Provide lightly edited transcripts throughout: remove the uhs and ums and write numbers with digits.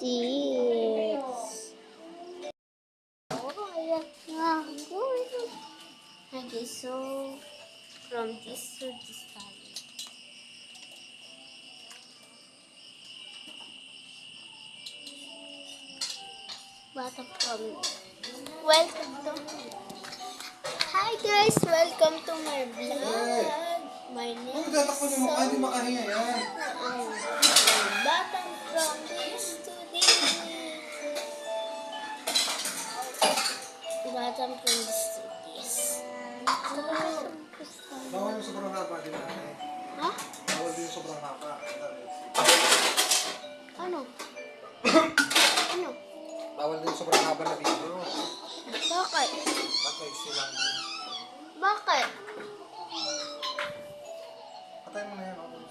Okay, so from this to this side. Bottom from welcome to Hi guys, welcome to my vlog. My name is Hindi makahinga yan. Bottom from this to this. Bottom from this to this. Bawal yung sobrang haba din natin. Ha? Bawal din yung sobrang haba. Ano? Ano? Bawal din yung sobrang haba na video. Bakit? Bakit silang... Bakit? Patay mo na yan. Okay.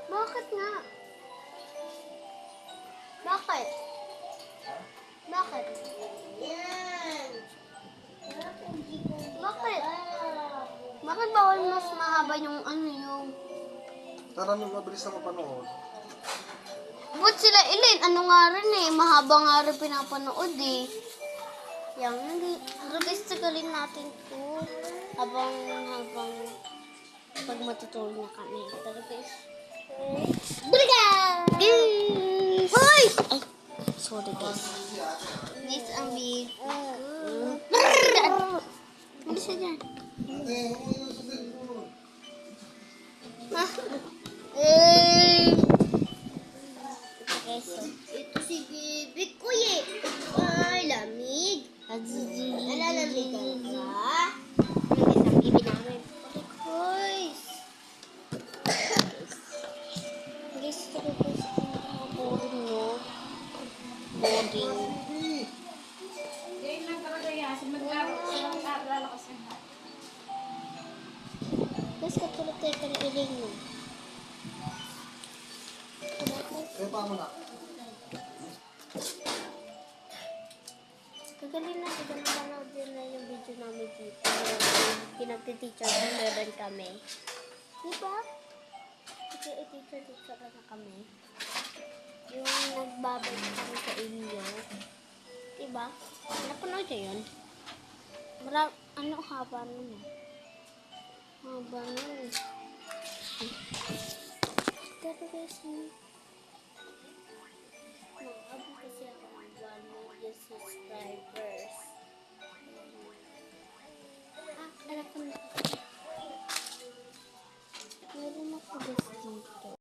Bakit nga? Bakit? Ha? Bakit? Yan. Bakit? Bakit bawal mas mahaba yung ano yung... Tara, mabilis na mapanood. Ba't sila ilin? Ano nga rin eh. Mahaba nga rin pinapanood eh. Yang hindi. Guys, tagalin natin to. Habang pag matutulog na kami. Tara guys. Baliga! Hoy! Ay, sorry guys. This ang big. Ano siya dyan? Okay, so. Ito si Bibi ko eh. Ay, lamig. Alalamig ka ba? Guys, ang bibi namin. Okay, guys. Guys, ito ko guys. Ang boring, no? Boring. Guys, katulad tayo ka na iling, no? Pa mo na. Kagalin na, panood din na yung video namin dito. Pinagtiteacher na meron kami. Diba? Teacher na kami. Yung nagbabay kami sa inyo. Diba? Napanood nyo yun? Ano haba nun eh? Haba nun. Pero guys, mag-abot kasi ako ng 1 million subscribers. Alam ko na. Meron ako guys dito.